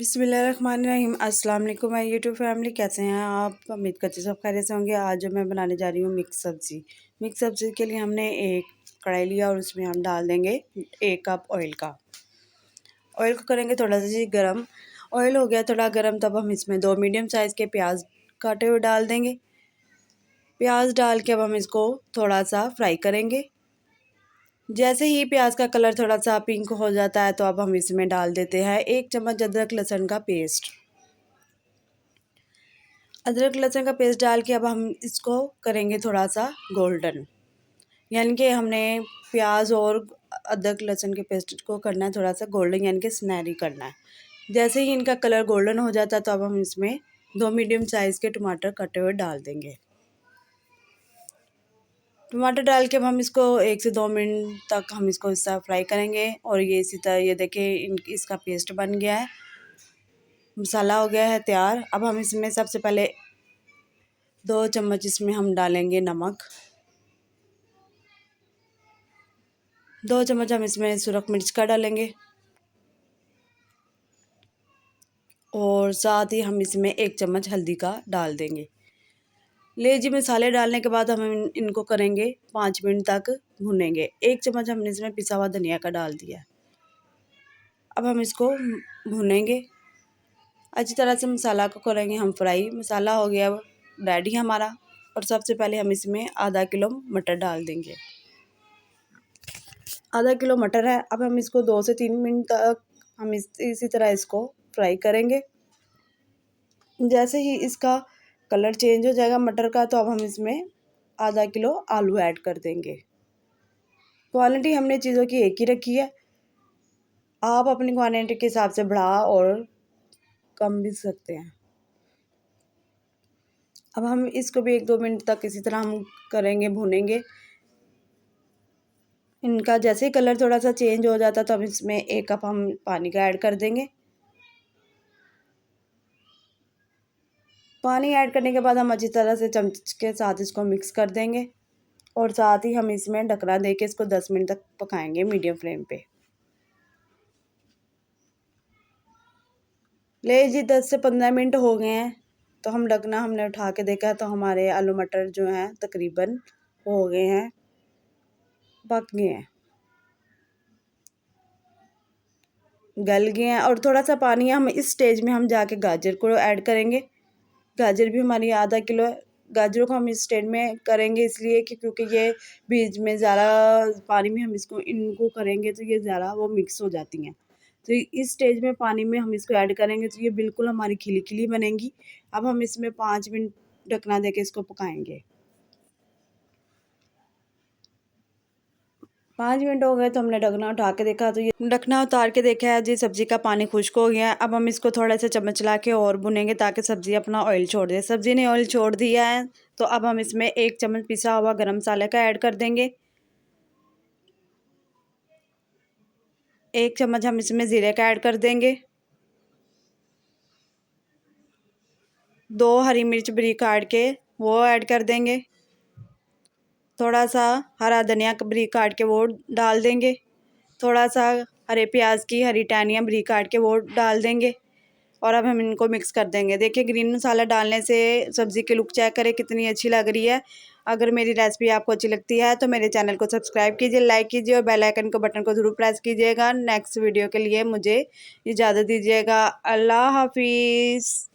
बिस्मिल्लाहिर्रहमानिर्रहीम। अस्सलाम वालेकुम माय यूट्यूब फैमिली, कैसे हैं आप? उम्मीद करती सब खैरियत से होंगे। आज जो मैं बनाने जा रही हूँ मिक्स सब्ज़ी। मिक्स सब्ज़ी के लिए हमने एक कढ़ाई लिया और उसमें हम डाल देंगे 1 कप ऑयल का। ऑयल को करेंगे थोड़ा सा जी गर्म। ऑयल हो गया थोड़ा गर्म, तब हम इसमें 2 मीडियम साइज़ के प्याज काटे हुए डाल देंगे। प्याज डाल के अब हम इसको थोड़ा सा फ्राई करेंगे। जैसे ही प्याज का कलर थोड़ा सा पिंक हो जाता है तो अब हम इसमें डाल देते हैं 1 चम्मच अदरक लहसुन का पेस्ट। अदरक लहसुन का पेस्ट डाल के अब हम इसको करेंगे थोड़ा सा गोल्डन, यानी कि हमने प्याज और अदरक लहसुन के पेस्ट को करना है थोड़ा सा गोल्डन, यानी कि सुनहरी करना है। जैसे ही इनका कलर गोल्डन हो जाता है तो अब हम इसमें 2 मीडियम साइज़ के टमाटर कटे हुए डाल देंगे। टमाटर डाल के अब हम इसको 1 से 2 मिनट तक हम इसको इस तरह फ्राई करेंगे। और ये इसी तरह ये देखिए इसका पेस्ट बन गया है, मसाला हो गया है तैयार। अब हम इसमें सबसे पहले 2 चम्मच इसमें हम डालेंगे नमक। 2 चम्मच हम इसमें सुरख मिर्च का डालेंगे और साथ ही हम इसमें 1 चम्मच हल्दी का डाल देंगे। ले जी, मसाले डालने के बाद हम इनको करेंगे 5 मिनट तक भुनेंगे। 1 चम्मच हमने इसमें पिसा हुआ धनिया का डाल दिया। अब हम इसको भुनेंगे अच्छी तरह से, मसाला को करेंगे हम फ्राई। मसाला हो गया रेडी हमारा। और सबसे पहले हम इसमें आधा किलो मटर डाल देंगे। आधा किलो मटर है। अब हम इसको 2 से 3 मिनट तक हम इसी तरह इसको फ्राई करेंगे। जैसे ही इसका कलर चेंज हो जाएगा मटर का, तो अब हम इसमें आधा किलो आलू ऐड कर देंगे। क्वांटिटी हमने चीज़ों की एक ही रखी है, आप अपनी क्वांटिटी के हिसाब से बढ़ा और कम भी सकते हैं। अब हम इसको भी 1-2 मिनट तक इसी तरह हम करेंगे, भूनेंगे। इनका जैसे ही कलर थोड़ा सा चेंज हो जाता तो अब इसमें 1 कप हम पानी का ऐड कर देंगे। पानी ऐड करने के बाद हम अच्छी तरह से चम्मच के साथ इसको मिक्स कर देंगे और साथ ही हम इसमें ढकना दे के इसको 10 मिनट तक पकाएंगे मीडियम फ्लेम पे। ले जी 10 से 15 मिनट हो गए हैं, तो हम ढकना हमने उठा के देखा तो हमारे आलू मटर जो हैं तकरीबन हो गए हैं, पक गए हैं, गल गए हैं। और थोड़ा सा पानी है, हम इस स्टेज में हम जाके गाजर को ऐड करेंगे। गाजर भी हमारी आधा किलो है। गाजरों को हम इस स्टेज में करेंगे इसलिए कि क्योंकि ये बीज में ज़्यादा पानी में हम इनको करेंगे तो ये ज़्यादा वो मिक्स हो जाती हैं। तो इस स्टेज में पानी में हम इसको ऐड करेंगे तो ये बिल्कुल हमारी खिली खिली बनेंगी। अब हम इसमें 5 मिनट ढकना देके इसको पकाएंगे। 5 मिनट हो गए तो हमने ढकना उठा के देखा तो ये ढकना उतार के देखा है जी, सब्ज़ी का पानी खुश्क हो गया है। अब हम इसको थोड़ा सा चम्मच चला के और भुनेंगे ताकि सब्ज़ी अपना ऑयल छोड़ दे। सब्ज़ी ने ऑयल छोड़ दिया है तो अब हम इसमें 1 चम्मच पिसा हुआ गरम मसाले का ऐड कर देंगे। 1 चम्मच हम इसमें ज़ीरे का ऐड कर देंगे। 2 हरी मिर्च बारीक काट के वो ऐड कर देंगे। थोड़ा सा हरा धनिया बारीक काट के वो डाल देंगे। थोड़ा सा हरे प्याज की हरी टहनियाँ बारीक काट के वो डाल देंगे। और अब हम इनको मिक्स कर देंगे। देखिए ग्रीन मसाला डालने से सब्ज़ी की लुक चेक करें कितनी अच्छी लग रही है। अगर मेरी रेसिपी आपको अच्छी लगती है तो मेरे चैनल को सब्सक्राइब कीजिए, लाइक कीजिए और बेल आइकन को बटन को ज़रूर प्रेस कीजिएगा। नेक्स्ट वीडियो के लिए मुझे इजाज़त दीजिएगा। अल्लाह हाफिज़।